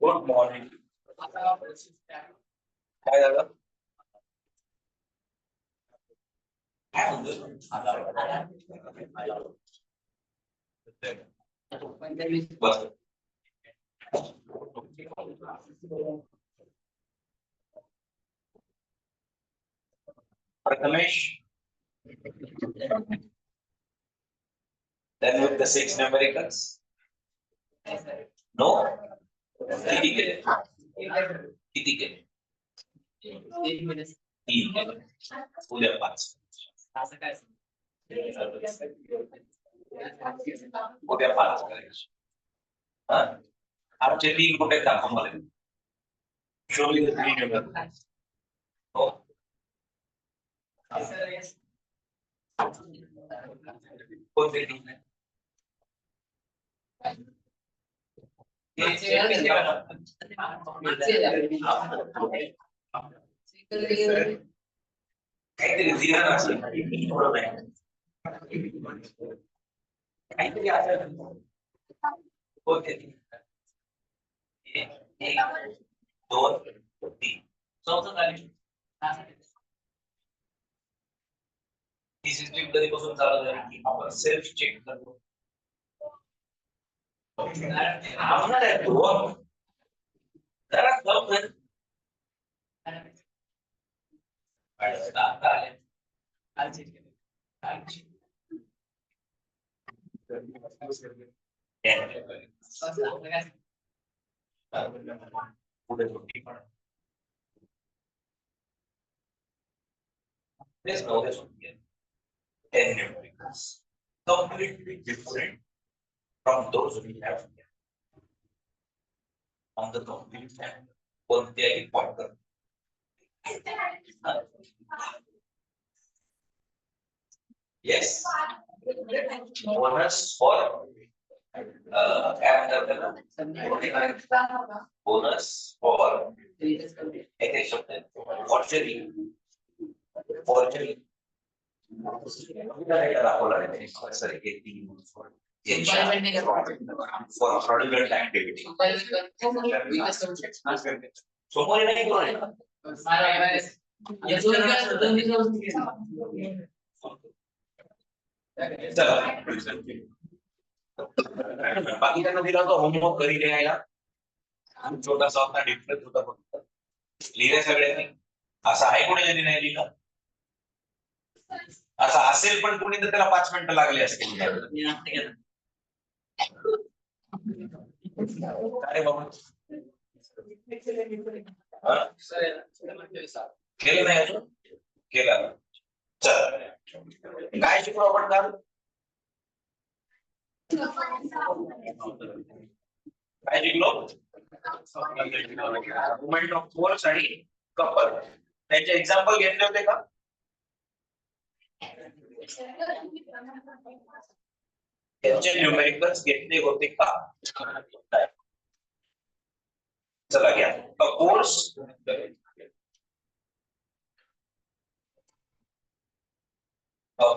Good morning. काय झालं? बस. Prathamesh, then with the 6 numericals. No? किती केले? किती केले? 3 केले. उद्या 5. उद्या 5 करायचे. आमचे 3 कुठे दाखव मला. Show me the 3 numericals. हो. कोणते 3? काहीतरी दिलं असेल काहीतरी असेल कोणते 1 2 3 चौथं झाले. ही सिस्टीम कधीपासून चालू झाली की आपण सेल्फ चेक करतो. आपणार आहे तो जरा लवकर Let's know this one again. 10 numericals, completely different from those we have here. On the complete family, कोणत्याही pointer. Yes. Bonus for bonus for forgery. Forgery. For fraudulent activity. समोर नाही कोण चला बाकीच्यांना दिला होता होमवर्क घरी लिहायला. छोटासा होता डिफरन्स होता फक्त लिहिले सगळ्यांनी. असं आहे कोणी ज्यांनी नाही लिहिलं? असं असेल पण कोणी तर त्याला 5 मिनिटं लागले असतील. अरे बाबा केलं नाही अजून? केलं. चल काय शिकलो आपण काल? काय शिकलो? मुवमेंट ऑफ फोर्स आणि कपल. त्याचे एक्झाम्पल घेतले होते का? त्याचे न्यूमेरिकल्स घेतले होते का? चला घ्या. Force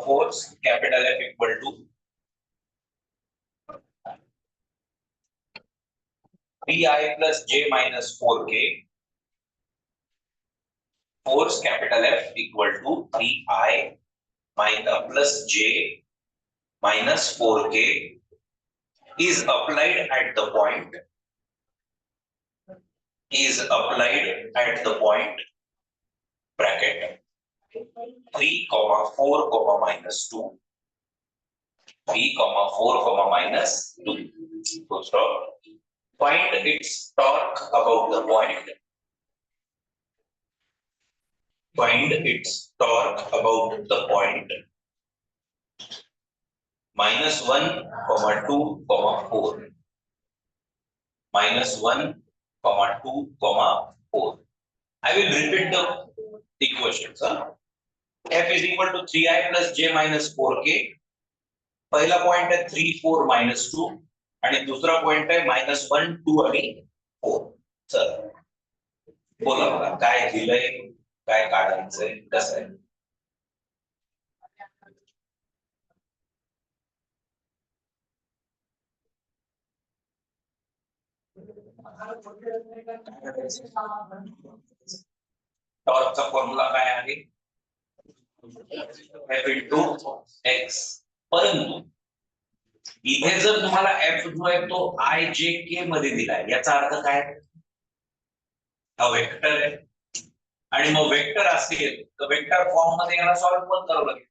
force capital F equal to Pi plus J minus 4K. Force capital F equal to 3I minus plus J minus 4K is applied at the point. Is applied at the point bracket 3, 4, minus 2. 3, 4, minus 2. So stop. Find its torque about the point. Find its torque about the point. Minus 1, 2, 4. Minus 1, 2, 4. I will repeat the equations. F is equal to 3I plus J minus 4K. पहिला point आहे 3, 4, minus 2 आणि दुसरा point आहे -1, 2 आणि 4. चल बोला मला काय दिलंय, काय काढायचंय, कसं आहे? टॉर्कचा फॉर्म्युला काय आहे? F into x. परंतु इथे जर तुम्हाला F जो आहे तो आय जे के मध्ये दिलाय, याचा अर्थ काय? हा वेक्टर आहे, आणि मग वेक्टर असेल तर वेक्टर फॉर्म मध्ये याला सॉल्व्ह पण करावं लागेल.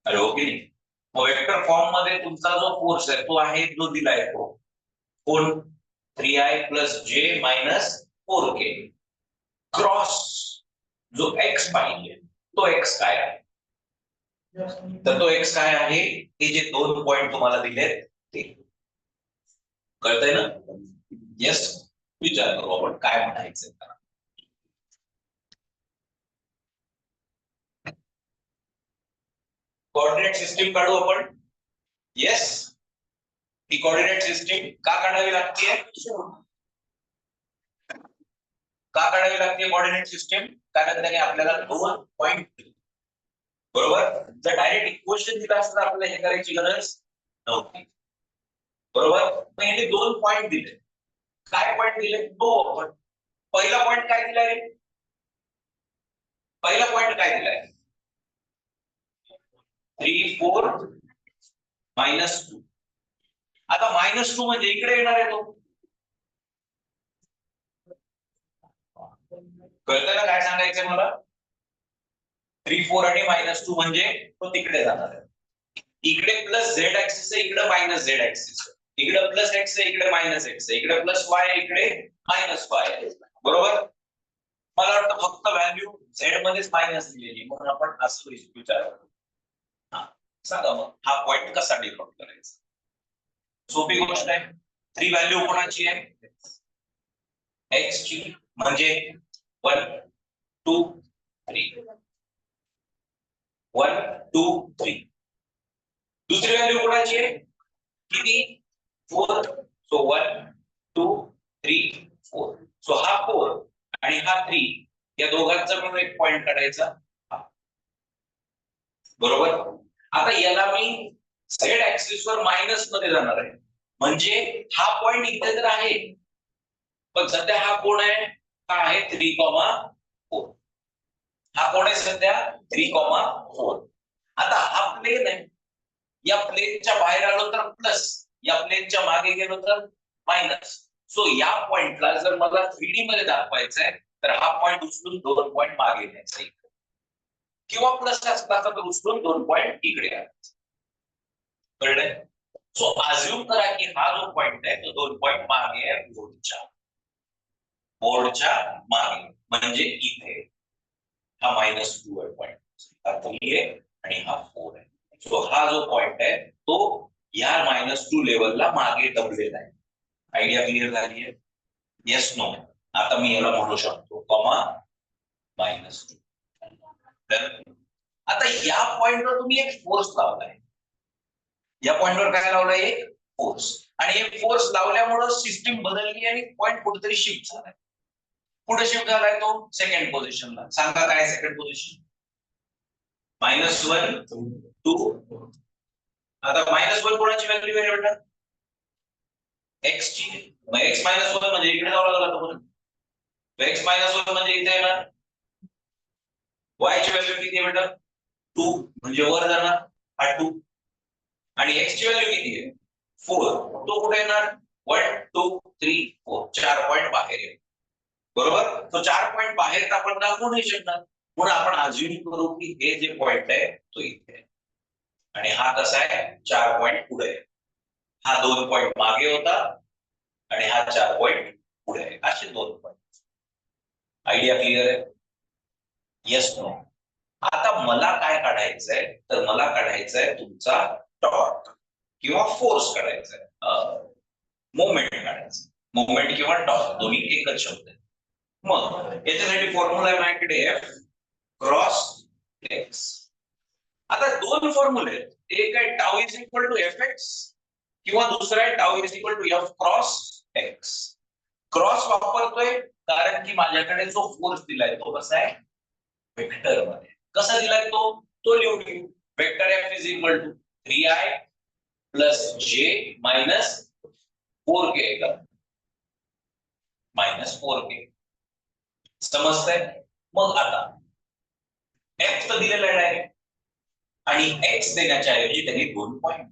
अरे हो की नाही? मग वेक्टर फॉर्म मध्ये तुमचा जो फोर्स आहे तो आहे जो दिलाय तो कोण? 3i plus J minus 4k cross जो एक्स पाहिजे तो एक्स काय आहे? तर तो एक्स काय आहे? हे जे 2 पॉइंट तुम्हाला दिलेत ते. कळतंय ना? येस. विचार करू आपण काय म्हणायचंय त्याला. कोऑर्डिनेट सिस्टीम काढू आपण. येस. ही कोऑर्डिनेट सिस्टीम का काढावी लागते? का काढावी लागते कोऑर्डिनेट सिस्टीम? कारण त्याने आपल्याला 2 पॉइंट, बरोबर, जर डायरेक्ट इक्वेशन दिलं असतं तर आपल्याला हे करायची गरज नव्हती. बरोबर. मग याने 2 पॉइंट दिले. काय पॉइंट दिले? तो पहिला पॉइंट काय दिलाय रे? पहिला पॉइंट काय दिलाय? 3 4 -2. आता -2 म्हणजे इकडे येणार आहे तो. कळतं ना काय सांगायचंय मला? 3 4 आणि -2 म्हणजे तो तिकडे जाणार आहे. इकडे प्लस झेड ऍक्सिस आहे, इकडे मायनस झेड ऍक्सिस आहे. इकडे प्लस एक्स आहे, इकडे मायनस एक्स आहे. इकडे प्लस वाय आहे, इकडे मायनस वाय आहे. बरोबर. मला वाटतं फक्त व्हॅल्यू झेड मध्येच मायनस दिलेली, म्हणून आपण असं विचार करू. हा सांगा मग हा पॉइंट कसा डिनोट करायचा? सोपी गोष्ट आहे. 3 व्हॅल्यू कोणाची आहे? एक्स ची, म्हणजे 1 2 3 1 2 3. दुसरी व्हॅल्यू कोणाची आहे? किती? 4. सो 1 2 3 4. सो हा 4 आणि हा 3 या दोघांचा मिळून एक पॉइंट काढायचा. बरोबर. आता याला मी झेड ऍक्सिस वर मायनस मध्ये जाणार आहे, म्हणजे हा पॉइंट इथे तर आहे, पण सध्या हा कोण आहे? हा आहे 3,4. हा कोण आहे सध्या? 3,4. आता हा प्लेन आहे, या प्लेनच्या बाहेर आलो तर प्लस, या प्लेनच्या मागे गेलो तर मायनस. सो या पॉइंटला जर मला 3D मध्ये दाखवायचं आहे तर हा पॉइंट उचलून 2 पॉइंट मागे न्यायचा, किंवा प्लस असला तर उचलून 2 पॉइंट इकडे आणायचा. कळलंय? सो अज्युम करा की हा जो पॉइंट आहे तो 2 पॉइंट मागे आहे बोर्डच्या मागे, म्हणजे इथे हा -2 आहे पॉइंट, हा 3 आहे आणि हा 4 आहे. सो हा जो पॉइंट आहे तो या -2 लेवलला मागे दबलेला आहे. आयडिया क्लिअर झाली आहे? Yes no. आता मी याला म्हणू शकतो कॉमा -2. आता या पॉइंटवर तुम्ही एक फोर्स लावलाय. या पॉइंटवर काय लावलाय? एक फोर्स. आणि एक फोर्स लावल्यामुळे सिस्टीम बदलली आणि पॉइंट कुठेतरी शिफ्ट झालाय. कुठे शिफ्ट झालाय तो? सेकंड पोझिशनला. सांगा काय सेकंड पोझिशन? -1 2. आता -1 कोणाची व्हॅल्यू आहे बेटा? एक्स ची. मग एक्स -1 म्हणजे इकडे जावं लागलं तुम्हाला. एक्स -1 म्हणजे इथे येणार. वाय ची व्हॅल्यू किती आहे बेटा? 2 म्हणजे वर जाणार हा 2. आणि एक्स ची व्हॅल्यू किती आहे? 4. तो कुठे येणार? 1 2 3 4. 4 पॉइंट बाहेर येईल. बरोबर. तो 4 पॉइंट बाहेर आपण दाखवू नाही शकणार, म्हणून आपण अज्युम करू की हे जे पॉइंट आहे तो इथे आहे, आणि हा कसा आहे? 4 पॉइंट पुढे आहे. हा 2 पॉइंट मागे होता आणि हा 4 पॉइंट पुढे आहे. असे 2 पॉइंट. आयडिया क्लिअर आहे? Yes no. आता मला काय काढायचंय? तर मला काढायचंय तुमचा टॉर्क किंवा फोर्स काढायचंय, मोमेंट काढायचं. मोमेंट किंवा टॉर्क दोन्ही एकच शब्द आहे. मग याच्यासाठी फॉर्म्युला आहे माझ्याकडे एफ क्रॉस एक्स. आता 2 फॉर्म्युले आहेत. एक आहे tau is equal to F X, किंवा दुसरा आहे tau is equal to F cross X. Cross वापरतोय कारण की माझ्याकडे जो फोर्स दिलाय तो कसा आहे? वेक्टर मध्ये. कसा दिलाय तो लिहून घेऊ. Vector F is equal to 3i plus J minus 4k. -4k. समजतंय? मग आता f तर दिलेलं आहे डायरेक्ट आणि x देण्याच्या ऐवजी त्यांनी 2 पॉइंट.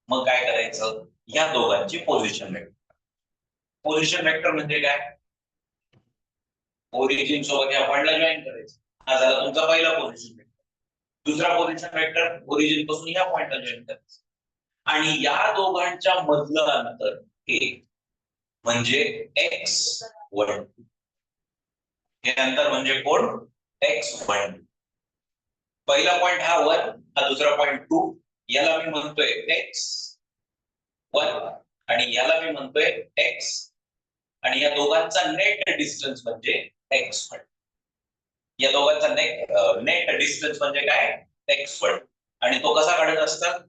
मग काय करायचं? या दोघांची पोझिशन वेक्टर. पोझिशन वेक्टर म्हणजे काय? ओरिजिन सोबत या पॉइंटला जॉईन करायचं. हा झाला तुमचा पहिला पोझिशन वेक्टर. दुसरा पोझिशन वेक्टर ओरिजिन पासून या पॉइंटला जॉईन करायचं. आणि या दोघांच्या मधलं अंतर हे म्हणजे x1. हे अंतर म्हणजे कोण? x1. पहिला पॉइंट हा 1, हा दुसरा पॉइंट 2. याला मी म्हणतोय x1 आणि याला मी म्हणतोय x. आणि या दोघांचा नेट डिस्टन्स म्हणजे x1. या दोघांचा नेट डिस्टन्स म्हणजे काय? x1. आणि तो कसा काढत असतात?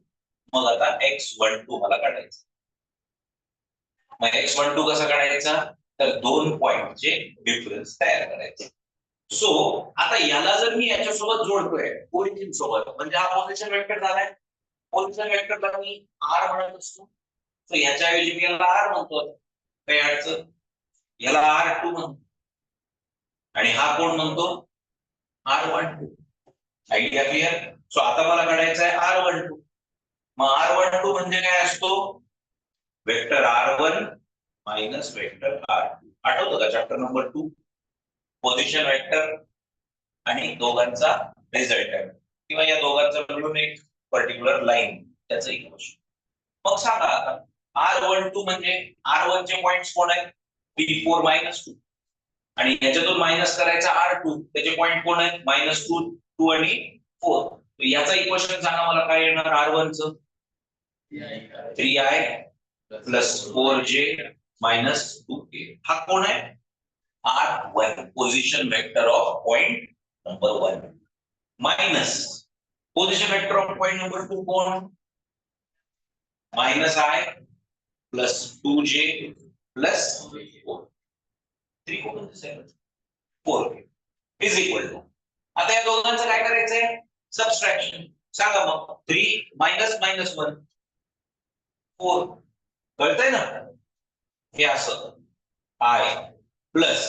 मग आता x12 मला काढायचा. मग x12 कसा काढायचा? तर 2 पॉइंटचे डिफरन्स तयार करायचे. सो आता याला जर मी याच्यासोबत जोडतोय ओरिजिन सोबत, म्हणजे हा पोझिशन वेक्टर झालाय. पोझिशन वेक्टरला मी r म्हणत असतो. तर याच्या ऐवजी मी याला r म्हणतो. काही अडचण? याला r2 म्हणतो आणि हा कोण म्हणतो? r12. Idea clear? सो आता मला काढायचा आहे r12. मग r12 म्हणजे काय असतो? Vector r1 minus vector r2. आठवतं का चॅप्टर नंबर 2? पोझिशन वेक्टर आणि दोघांचा रिझल्टंट किंवा या दोघांचा मिळून एक पर्टिक्युलर लाईन, त्याचं इक्वेशन. मग सांगा आता r12 म्हणजे r1 चे पॉइंट्स कोण आहेत? p4 -2. आणि याच्यातून मायनस करायचा r2, त्याचे पॉइंट कोण आहेत? -2, 2 आणि 4. याचा इक्वेशन सांगा मला काय येणार r1 चं? 3i + 4j - 2k. हा कोण आहे? r1, position vector of point number 1. Minus position vector of point number 2 कोण? -i + 2j + 4. 3 कोण दिसेल? 4 इज इक्वल टू. आता या दोघांचं काय करायचंय? सबट्रॅक्शन. सांगा मग 3 - -1 4. कळतंय ना? हे असं i प्लस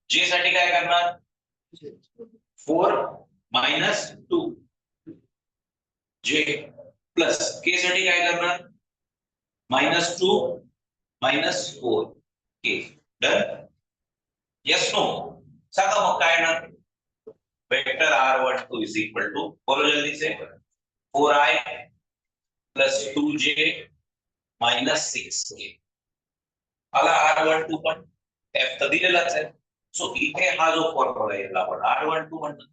j साठी काय करणार? 4 - 2 j प्लस k साठी काय करणार? -2 - 4 k. डन? Yes no? सांगा मग काय येणार? Vector r12 is equal to, बोलो जल्दी से, 4i + 2j - 6k. आला r12 पण. f तर दिलेलाच आहे. सो इथे हा जो फॉर्म्युला याला आपण r12 म्हणतो.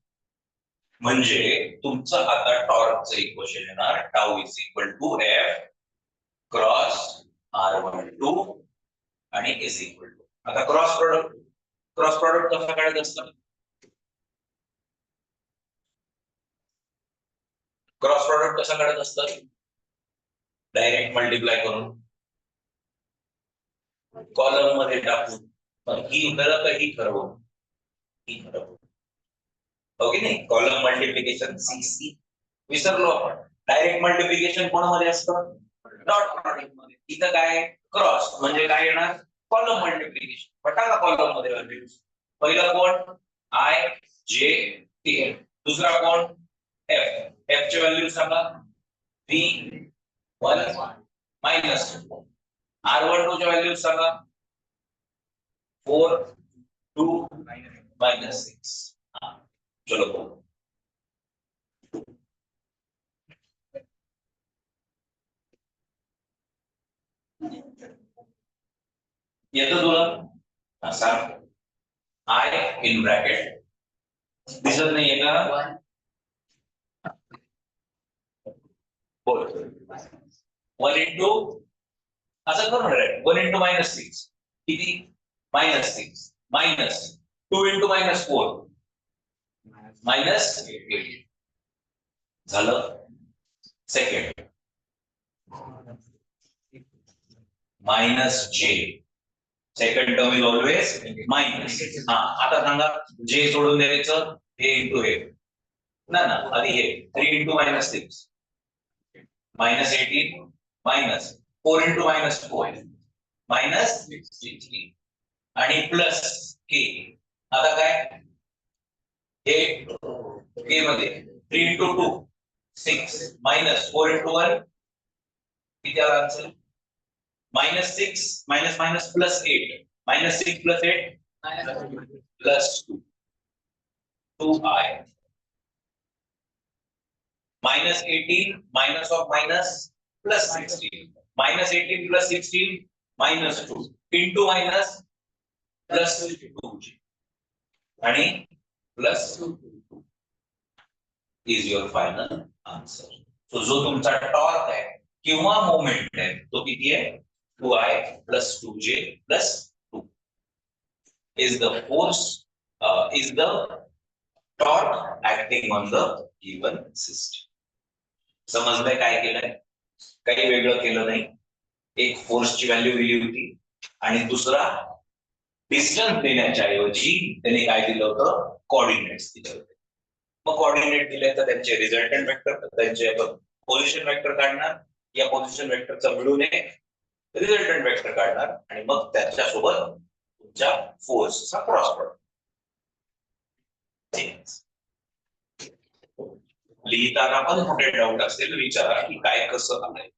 म्हणजे तुमचं आता टॉर्कचं इक्वेशन येणार tau is equal to f cross r12 आणि इज इक्वल टू. आता क्रॉस प्रॉडक्ट कसं काढत असतं? क्रॉस प्रॉडक्ट कसं काढत असतं? डायरेक्ट मल्टिप्लाय करून कॉलम मध्ये टाकून. पण ही फरक ही ठरवून, ही ठरवून, ओके नाही? कॉलम मल्टिप्लिकेशन सीसी विसरलो आपण. डायरेक्ट मल्टिप्लिकेशन कोणामध्ये असतं? डॉट प्रॉडक्ट मध्ये. इथं काय? क्रॉस म्हणजे काय येणार? Column multiplication. पटाका कॉलम मध्ये व्हॅल्यूज. पहिला कोण? i j k. दुसरा कोण? f. f ची व्हॅल्यू सांगा. v1 -2. r12 ची व्हॅल्यू सांगा. 4 2 -6. चलो बोलो. येतो तुला? सांग. i इन ब्रॅकेट दिसत नाहीये का? बोल. 1 इंटू असं करून रे. 1 इंटू -6 किती? -6 मायनस 2 इंटू -4 -8 झालं. Second -j. Second term is always minus. हा आता सांगा जे सोडून द्यायचं, हे इंटू हे ना ना, आधी हे 3 इंटू -6 -18 -4 इंटू -4 -63. आणि प्लस के. आता काय हे के मध्ये 3 into 2 6 minus 4 into 1 किती आला answer -6 minus minus plus 8 -6 plus 8 plus 2 2i -18 minus of minus plus 16 -18 plus 16 minus 2 into minus plus 2 आणि plus 2 is your final answer. So जो तुमचा टॉर्क आहे किंवा मोमेंट आहे तो किती आहे 2i plus 2j plus 2 is the force is the torque acting on the given system. समजलंय काय केलंय काही वेगळं केलं नाही. एक फोर्सची व्हॅल्यू दिली होती आणि दुसरा डिस्टन्स देण्याच्या ऐवजी त्याने काय दिलं होतं कोऑर्डिनेट्स दिले होते. मग कोऑर्डिनेट दिले तर त्यांचे रिझल्टंट वेक्टर त्यांचे पोझिशन वेक्टर काढणार या पोझिशन वेक्टरचा मिळून एक रिझल्टंट वेक्टर काढणार आणि मग त्याच्यासोबत तुमच्या फोर्सचा क्रॉस प्रोडक्ट. लिहिताना पण कुठे डाऊट असेल विचारा की काय कसं आहे.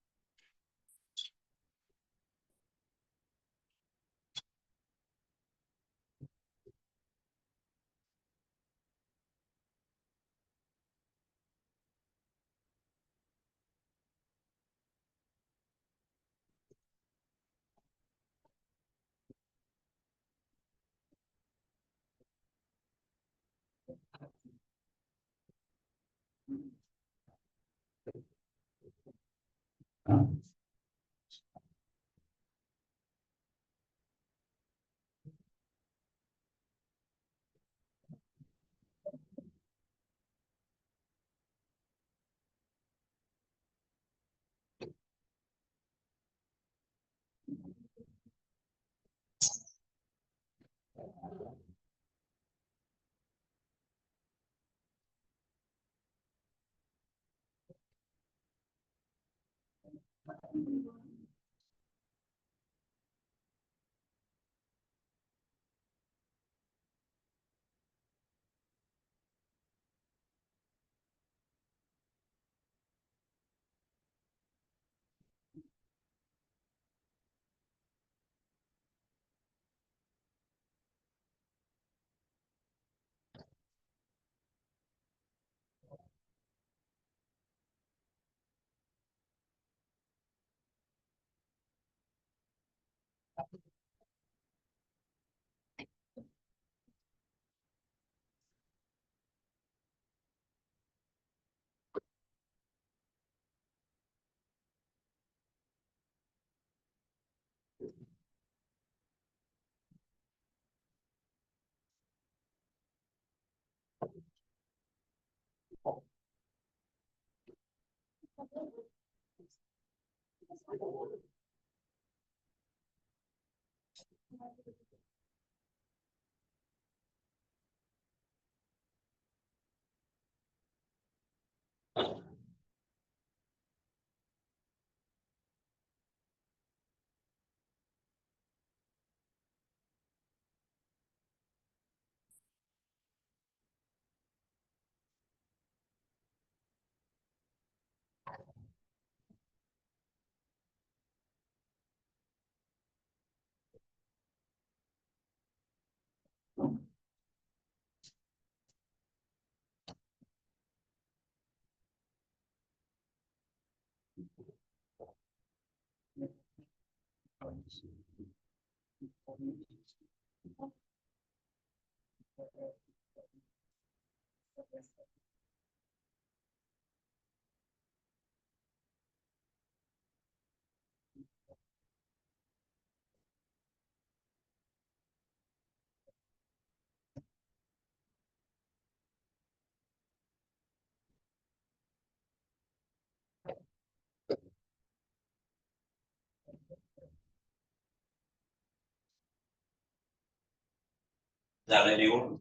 झालं लिहून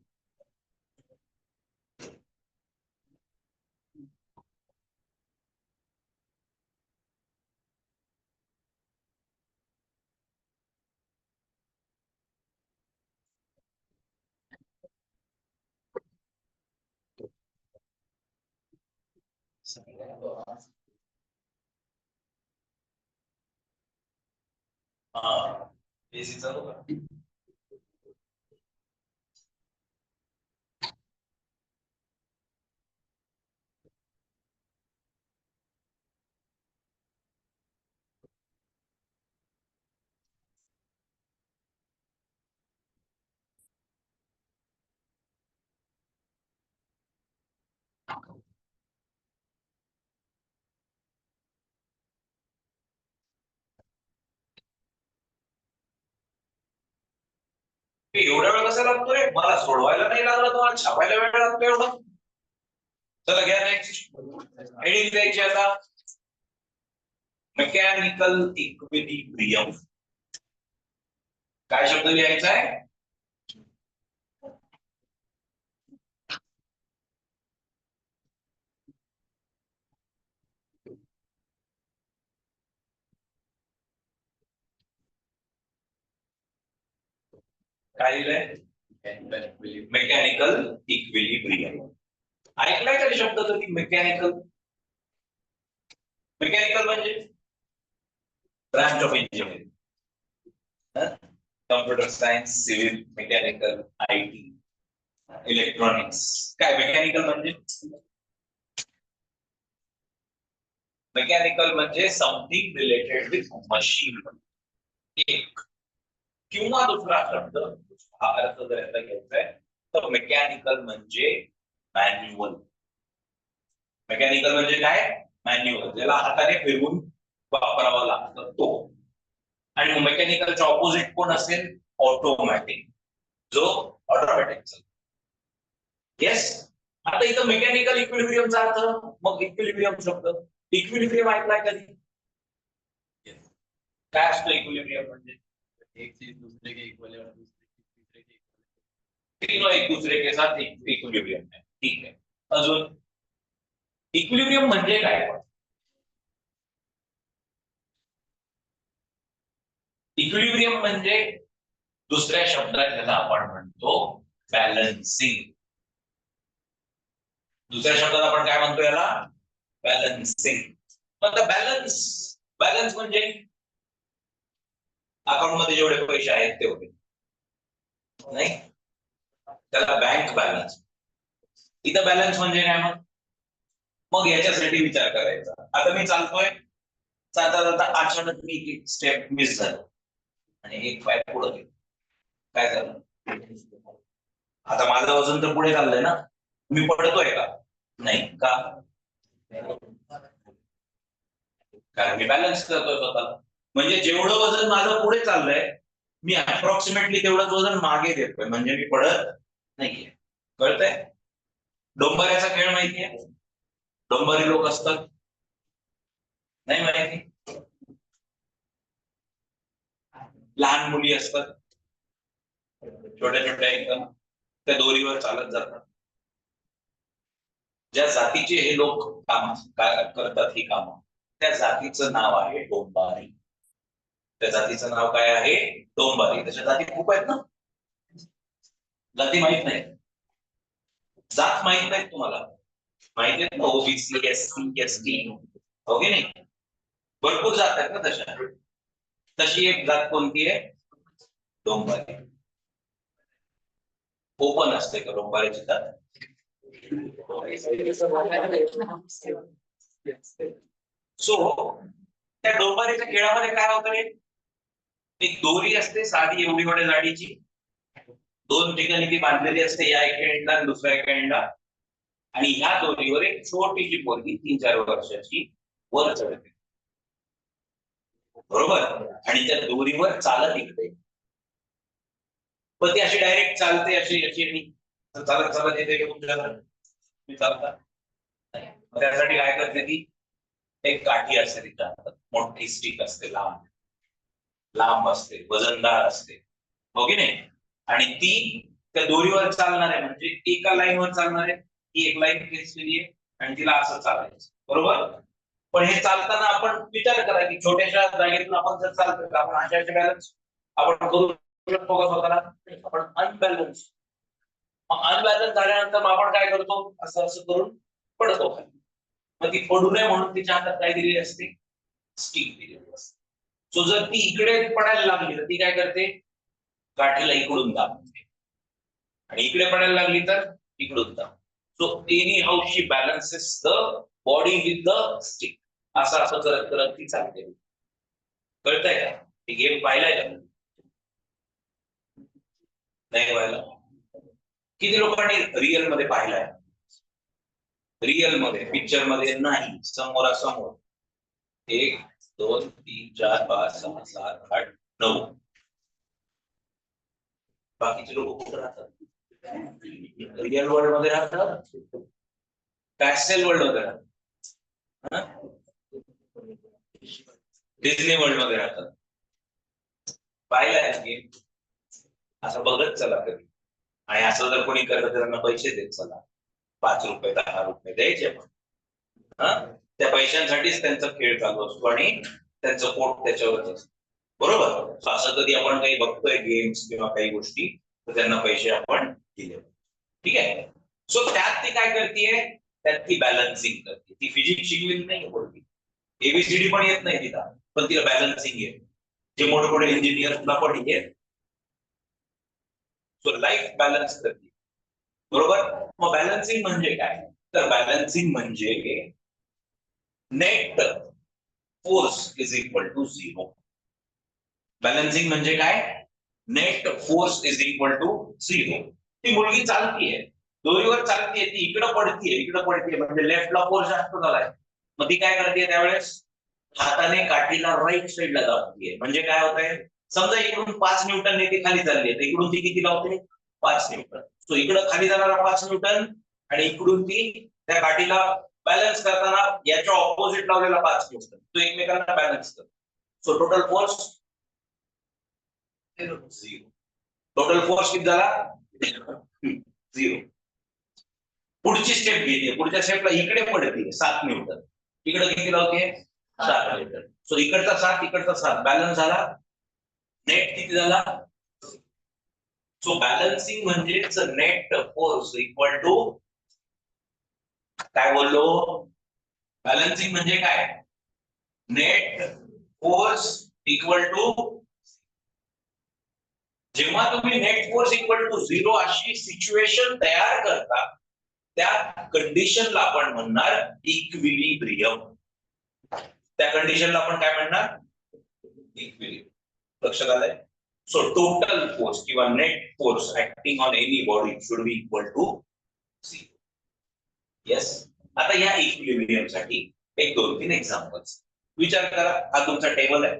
एसी चालू का? एवढा वेळ कसा लागतो रे? मला सोडवायला नाही लागला, तुम्हाला छापायला वेळ लागतो एवढा? चला घ्या नेक्स्ट हेडिंग द्यायची आता, मेकॅनिकल इक्विलिब्रियम. काय शब्द लिहायचा आहे? काय लिहिलंय? Mechanical equilibrium. ऐकलाय का शब्द कधी मेकॅनिकल? मेकॅनिकल म्हणजे branch of engineering, computer science, civil, mechanical, IT, electronics. काय मेकॅनिकल म्हणजे? मेकॅनिकल म्हणजे समथिंग रिलेटेड विथ मशीन. एक किंवा दुसरा शब्द हा अर्थ जर याचा घ्यायचा आहे तर मेकॅनिकल म्हणजे मॅन्युअल. मेकॅनिकल म्हणजे काय? मॅन्युअल, ज्याला हाताने फिरवून वापरावा लागतं तो. आणि मेकॅनिकलच्या ऑपोजिट कोण असेल? ऑटोमॅटिक, जो ऑटोमॅटिक. येस. आता इथं मेकॅनिकल इक्विलिब्रियमचा अर्थ, मग इक्विलिब्रियम शब्द, इक्विलिब्रियम ऐकलाय कधी? काय असतं इक्विलिब्रियम म्हणजे? एक चीज दूसरे के इक्वल है और दूसरे के तीनों एक दूसरे के साथ इक्विलिब्रियम है. ठीक आहे. अजून इक्विलिब्रियम म्हणजे काय? इक्विलिब्रियम म्हणजे दुसऱ्या शब्दात ज्याला आपण म्हणतो बॅलन्सिंग. दुसऱ्या शब्दात आपण काय म्हणतो याला? बॅलन्सिंग. आता बॅलन्स, बॅलन्स म्हणजे अकाउंट मध्ये जेवढे पैसे आहेत तेवढे नाही, त्याला बँक बॅलन्स. इथं बॅलन्स म्हणजे काय? मग याच्यासाठी विचार करायचा. आता मी चालतोय, चालता चालता अचानक मी एक स्टेप मिस झालं आणि एक पाय पुढे गेलो. काय झालं? आता माझं वजन तर पुढे चाललंय ना, मी पडतोय का? नाही का? कारण मी बॅलन्स करतोय स्वतःला. म्हणजे जेवढं वजन माझं पुढे चाललंय, मी अप्रॉक्सिमेटली तेवढंच वजन मागे देतोय, म्हणजे मी पडत नाहीये. कळतंय? डोंबऱ्याचा खेळ माहितीये? डोंबरी लोक असतात, नाही माहिती? लहान मुली असतात, छोट्या छोट्या एकदम, त्या दोरीवर चालत जातात. ज्या जातीचे हे लोक काम करतात ही कामं, त्या जातीचं नाव आहे डोंबारी. त्या जातीचं नाव काय आहे? डोंबारी. त्याच्या जाती खूप आहेत ना. जाती माहित नाही? जात माहित नाहीत तुम्हाला? माहिती आहेत ना, OBC, SC, ST, हो की नाही? भरपूर जात आहेत ना तशा. तशी एक जात कोणती आहे? डोंबारी. ओपन असते का डोंबारीची जात? सो त्या डोंबारीच्या खेळामध्ये काय होतं रे? एक दोरी असते साधी एवढी एवढ्या जाडीची, दोन ठिकाणी ती बांधलेली असते, या एका एंडला आणि दुसऱ्या एका एंडला. आणि ह्या दोरीवर एक छोटीशी पोरगी 3-4 वर्षाची वर चढते, बरोबर? आणि त्या दोरीवर चालत येते. पण ती अशी डायरेक्ट चालते, अशी अशी चालत चालत येते की तुमच्याकडे? मी चालता त्यासाठी काय करते ती? एक काठी असते तिच्या हातात, मोठी स्टिक असते, लांब लांब असते, वजनदार असते, हो की नाही? आणि ती त्या दोरीवर चालणार आहे, म्हणजे एका लाईनवर चालणार आहे. ती एक लाईन खेचलेली आहे आणि तिला असं चालायचं, बरोबर? पण हे चालताना आपण विचार करा की छोट्याशा जागेतून आपण जर चालतो, आपण अशा बॅलन्स आपण करू शकतो का स्वतःला? आपण अनबॅलन्स. अनबॅलन्स झाल्यानंतर आपण काय करतो? असं असं करून पडतो. मग ती पडू नये म्हणून तिच्या हातात काय दिलेली असते, स्टिक दिलेली असते. सो जर ती इकडे पडायला लागली तर ती काय करते, काठीला इकडून दाबते, आणि इकडे पडायला लागली तर इकडून दाबते. So anyhow she balances the body with the stick, असं असं करत करत ती चालते. कळतंय का, ही गेम पाहिलाय का, नाही पाहिला? किती लोकांनी रिअल मध्ये पाहिलाय? रिअल मध्ये, पिक्चर मध्ये नाही, समोरासमोर. 1 2 3 4 5 6 7 8 9. बाकीचे लोक कुठे राहतात? रिअल वर्ल्ड मध्ये राहतात, पॅस्टेल वर्ल्ड मध्ये राहतात, डिझनी वर्ल्ड मध्ये राहतात. पाहिलाय गेम? असं बघत चला कधी, आणि असं जर कोणी करत तर त्यांना पैसे देत चला, 5 रुपये 10 रुपये द्यायचे पण. त्या पैशांसाठीच त्यांचा खेळ चालू असतो आणि त्यांचं पोट त्याच्यावरच असतं, बरोबर? असं कधी आपण काही बघतोय गेम्स किंवा काही गोष्टी, तर त्यांना पैसे आपण दिले, ठीक आहे? सो त्यात ती काय करते, त्यात ती बॅलन्सिंग करते. ती फिजिक्स शिकलेली नाही बोलती, एबीसीडी पण येत नाही तिला, पण तिला बॅलन्सिंग येते, जे मोठे मोठे इंजिनियर्सला पण येते. सो लाईफ बॅलन्स करते, बरोबर? मग बॅलन्सिंग म्हणजे काय, तर बॅलन्सिंग म्हणजे net force is equal to 0. Balancing म्हणजे काय, net force is equal to 0. ती मुलगी चालतीये, दोरीवर चालतीये, ती इकडं पडतीये म्हणजे लेफ्टला फोर्स जास्त झालाय. मग ती काय करते त्यावेळेस, हाताने काठीला राईट साईडला दाबतीये. म्हणजे काय होत आहे, समजा इकडून 5 न्यूटन ती खाली चालली आहे, तर इकडून ती किती लावते, 5 न्यूटन. सो इकडं खाली जाणारा 5 न्यूटन, आणि इकडून ती त्या काठीला बॅलन्स करताना याच्या ऑपोजिट लावलेला 5 न्यूटन, तो एकमेकांना बॅलन्स करतो. So total force 0. Total force किती झाला, 0. पुढची स्टेप घेते, पुढच्या स्टेपला इकडे पडते 7 न्यूटन, इकडे किती लावते, 7 न्यूटन. सो इकडचा 7 इकडचा 7 बॅलन्स झाला, नेट किती झाला. सो बॅलन्सिंग म्हणजेच नेट फोर्स इक्वल टू, काय बोललो, बॅलन्सिंग म्हणजे काय, नेट फोर्स इक्वल टू, जेव्हा तुम्ही नेट फोर्स इक्वल टू 0 अशी सिच्युएशन तयार करता, त्या कंडिशनला आपण म्हणणार इक्विलिब्रियम. त्या कंडिशनला आपण काय म्हणणार, इक्विलिब्रियम. लक्षात आलंय? सो टोटल फोर्स किंवा net force acting on any body should be equal to 0. Yes. आता या इक्विलिब्रियम साठी 1-2-3 एक्झाम्पल्स विचार करा. हा तुमचा टेबल आहे,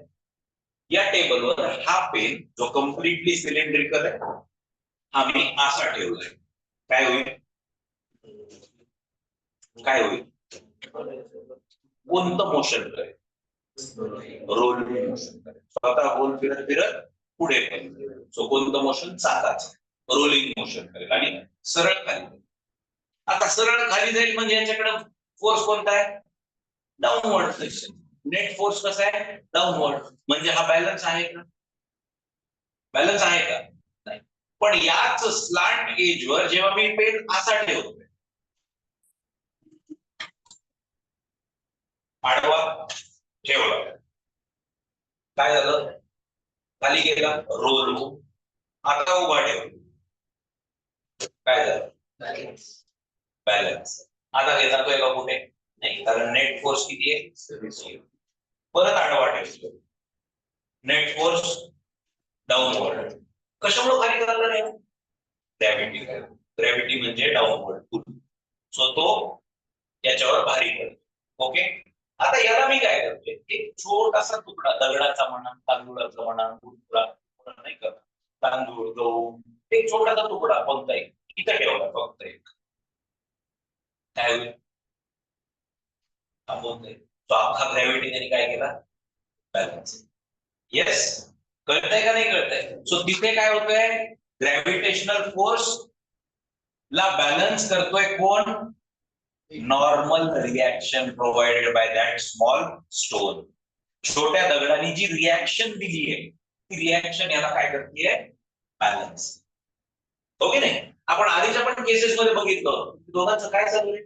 या टेबलवर हा पेन जो कम्प्लिटली सिलेंड्रिकल आहे, हा मी असा ठेवलाय, काय होईल, काय होईल, कोणतं मोशन करेल, रोलिंग मोशन करेल. स्वतः गोल फिरत फिरत पुढे करेल. सो कोणतं मोशन, चाकाचं रोलिंग मोशन करेल आणि सरळ खाली. आता सरळ खाली जाईल म्हणजे याच्याकडे फोर्स कोणता आहे, डाऊनवर्ड फ्लेक्शन. नेट फोर्स कसा आहे, डाऊनवर्ड. म्हणजे हा बॅलन्स आहे का, बॅलन्स आहे का, नाही. पण याच स्लांट एजवर जेव्हा मी पेन असा ठेवतोय, आडवा ठेवला, काय झालं, खाली गेला, रोल. आता उभा ठेव, काय झालं, बॅलन्स. आता हे जातोय का कुठे, नाही, कारण नेट फोर्स किती आहे, परत आडवा ठेवतो, नेट फोर्स डाऊनवर्ड. कशामुळे खाली चाललं नाही, ग्रॅव्हिटी. ग्रॅव्हिटी म्हणजे डाऊनवर्ड पुल. सो तो याच्यावर भारी पडतो. ओके. आता याला मी काय करतोय, एक छोटासा तुकडा दगडाचा म्हणा, तांदूळाचा म्हणा, नाही का, तांदूळ, गहू, एक छोटासा तुकडा कोणताही इथं ठेवला, फक्त एक, काय होईल, थांबवतोय. तो अख्खा ग्रॅव्हिटी त्यांनी काय केला, बॅलन्स. येस. कळतंय का नाही कळतंय? सो तिथे काय होतंय, ग्रॅव्हिटेशनल फोर्स ला बॅलन्स करतोय कोण, normal reaction provided bye that small stone. छोट्या दगडाने जी रिएक्शन दिली आहे, ती रिएक्शन याला काय करते, बॅलन्स. ओके नाही. आपण आधीच्या पण केसेस मध्ये बघितलं, दोघांचं काय चालू आहे,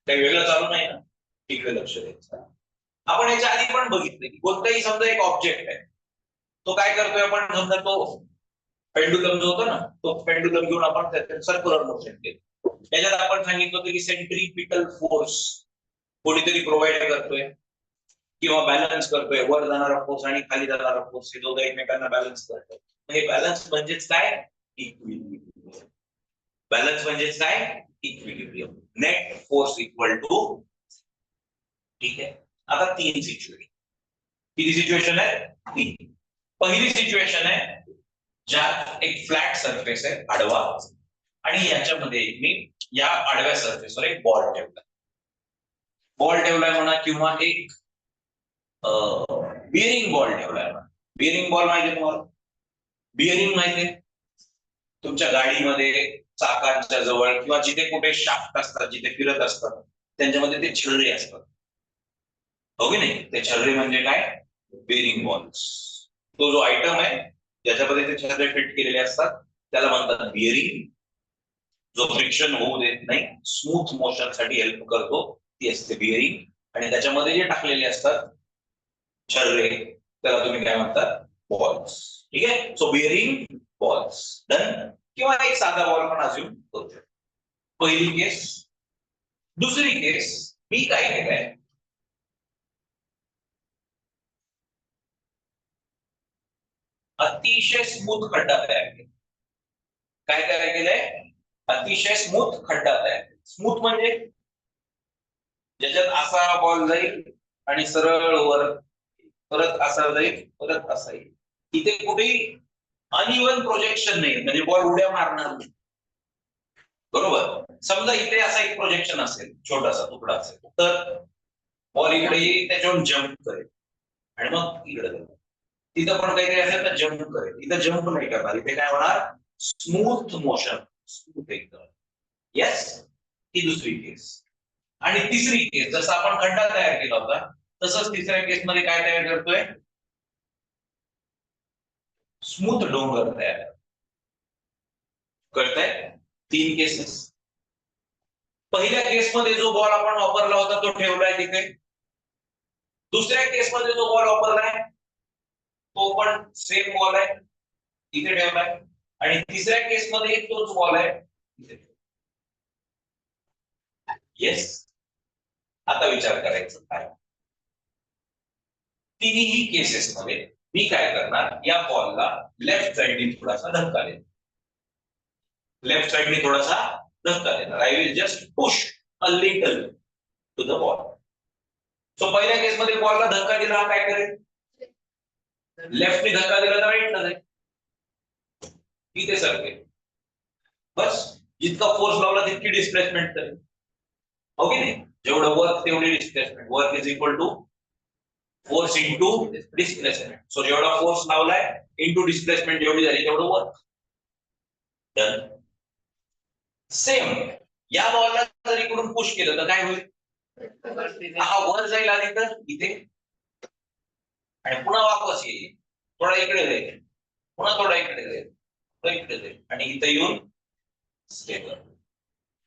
काही वेगळं चालू नाही ना, इकडे लक्ष द्यायचं. आपण याच्या आधी पण बघितलं की कोणताही समजा एक ऑब्जेक्ट आहे, तो काय करतोय, आपण समजा तो पेंडुलम जो होता ना, तो पेंडुलम घेऊन आपण सर्क्युलर मोशन केलं. त्याच्यात आपण सांगितलं होतं की सेंट्रीपिटल फोर्स कोणीतरी प्रोव्हाइड करतोय किंवा बॅलन्स करतोय, वर जाणारा फोर्स आणि खाली जाणारा फोर्स, हे दोघं एकमेकांना बॅलन्स करतोय. हे बॅलन्स म्हणजेच काय, इक्विलिब्रियम. बॅलन्स म्हणजेच काय, equilibrium. Net force equal to, ठीक आहे. आता तीन सिच्युएशन, किती सिच्युएशन आहे, तीन. पहिली सिच्युएशन आहे ज्यात एक फ्लॅट सरफेस आहे, आडवा, आणि याच्यामध्ये मी या आडव्या सरफेसवर एक बॉल ठेवला. बॉल ठेवलाय म्हणा, किंवा एक बिअरिंग बॉल ठेवलाय म्हणा. बिअरिंग बॉल माहिती तुम्हाला, बिअरिंग माहिती तुमच्या गाडीमध्ये चाकांच्या जवळ किंवा जिथे कुठे शाफ्ट असतात, जिथे फिरत असतात, त्यांच्यामध्ये ते छर्रे असतात, हो की नाही. ते छर्रे म्हणजे काय, बेरिंग बॉल्स. तो जो आयटम आहे ज्याच्यामध्ये ते छर्रे फिट केलेले असतात त्याला म्हणतात बिअरिंग. जो फ्रिक्शन होऊ देत नाही, स्मूथ मोशन साठी हेल्प करतो, ती असते बिअरिंग. आणि त्याच्यामध्ये जे टाकलेले असतात छर्रे, त्याला तुम्ही काय म्हणतात, बॉल्स. ठीक आहे. So bearing, balls, done. किंवा एक साधा बॉल पण अजून करू शकतो. पहिली केस. दुसरी केस, मी काय केलंय, अतिशय स्मूथ खड्डा तयार केला. काय तयार केलंय, अतिशय स्मूथ खड्डा तयार. स्मूथ म्हणजे ज्याच्यात असा बॉल जाईल आणि सरळ वर, परत असा जाईल, परत असा येईल. इथे कुठेही अनइव्हन प्रोजेक्शन नाही, म्हणजे बॉल उड्या मारणार नाही. बरोबर. समजा इथे असा एक प्रोजेक्शन असेल, छोटासा तुकडा असेल, तर बॉल इकडे येईल, त्याच्यावर जम्प करेल आणि मग इकडे जाईल. तिथं पण काहीतरी असेल तर जम्प करेल, इथं जम्प नाही करणार, इथे काय होणार, स्मूथ मोशन, स्मूथ एकदम. येस. ही दुसरी केस. आणि तिसरी केस, जसं आपण खड्डा तयार केला होता तसंच तिसऱ्या केसमध्ये काय तयार करतोय, स्मूथ डोंगर तयार. कळतंय. तीन केसेस. पहिल्या केसमध्ये जो बॉल आपण वापरला होता तो ठेवलाय तिथे. दुसऱ्या केसमध्ये जो बॉल वापरलाय तो पण सेम बॉल आहे, इथे ठेवलाय. आणि तिसऱ्या केसमध्ये तोच बॉल आहे, इथे. येस. आता विचार करायचं काय, तिन्ही केसेसमध्ये मी काय करणार, या बॉलला लेफ्ट साइडने थोडासा धक्का देणार. लेफ्ट साइडने थोडासा धक्का देणार. I will just push a little to the ball. So पहिल्या केसमध्ये बॉलला धक्का दिला, काय करेल, लेफ्टने धक्का दिला तर राईटला जाईल, इथे सरकेल. बस. जितका फोर्स लावला तितकी डिस्प्लेसमेंट करेल, हो की नाही. जेवढं वर्क तेवढी displacement. Work is equal to force into displacement. So जेवढा फोर्स लावलाय इंटू डिस्प्लेसमेंट जेवढी झाली तेवढं वर्क. डन. सेम या बॉलला जर इकडून पुश केलं तर काय होईल, हा वर जाईल आधी तर इथे, आणि पुन्हा वापस येईल, थोडा इकडे जाईल, पुन्हा थोडा इकडे जाईल, इकडे जाईल, आणि इथे येऊन स्टेबल.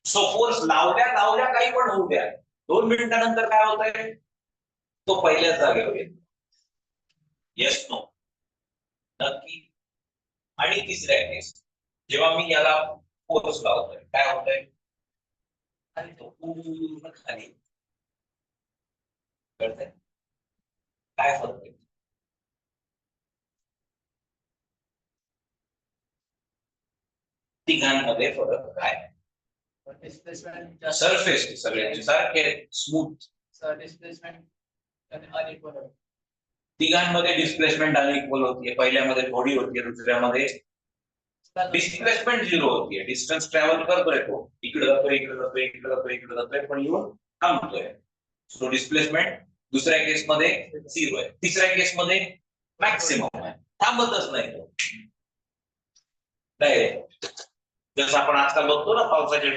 सो फोर्स लावल्या लावल्या काही पण होऊ द्या, 2 मिनिटानंतर काय होत आहे, तो पहिल्याच जागेवर येतो. येस, नो, नक्की. आणि तिसऱ्या केस, जेव्हा मी याला फोर्स लावतोय काय होतंय, आणि तो पूर्ण खाली. कळतंय काय फरक आहे, तिघांमध्ये फरक काय, सरफेस सगळ्यांचे सारखे स्मूथ. डिस्प्लेसमेंट तिघांमध्ये डिस्प्लेसमेंट अनइक्वल होतीये. पहिल्यामध्ये थोडी होतीये, दुसऱ्यामध्ये डिस्प्लेसमेंट 0 होतीये. डिस्टन्स ट्रॅव्हल करतोय तो, इकडे जातोय, इकडे जातोय, इकडे जातोय, इकडे जातोय, पण येऊन थांबतोय. सो डिस्प्लेसमेंट दुसऱ्या केसमध्ये 0 आहे, तिसऱ्या केसमध्ये मॅक्सिमम आहे, थांबतच नाही तो. जसं आपण आजकाल बघतो ना पावसाचे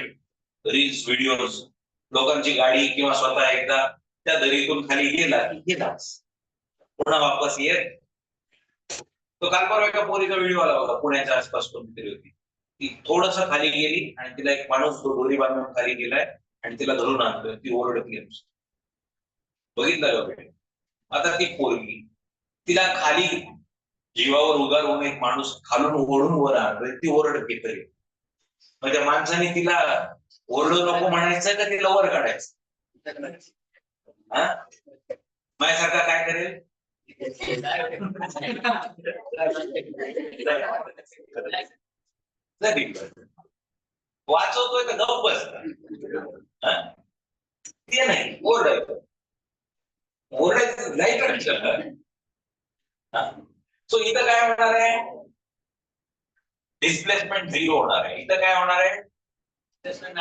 रील्स, व्हिडिओज, लोकांची गाडी किंवा स्वतः एकदा त्या दरीतून खाली गेला की गेलाच, पुन्हा वापस येत. तो काल परवा एका पोरीचा व्हिडिओ आला होता, पुण्याच्या आसपास कोणतरी होती, ती थोडस खाली गेली आणि तिला एक माणूस दोरी बांधून खाली गेलाय आणि तिला धरून आणतोय, ती ओरडते नुसती. बघितलं का बेटे? आता ती पोरगी, तिला खाली जीवावर उदार होऊन एक माणूस खालून ओढून वर आणतोय, ती ओरडते तरी. मग त्या माणसाने तिला ओरडू नको म्हणायचं का तिला वर काढायचं? हा, माझ्यासारखा काय करेल? वाचवतोय तर गप्प बसता. ते नाही, ओरडायचं. ओरडायचं नाही करायचं. सो इथं काय होणार आहे? डिस्प्लेसमेंट 0 होणार आहे. इथं काय होणार आहे?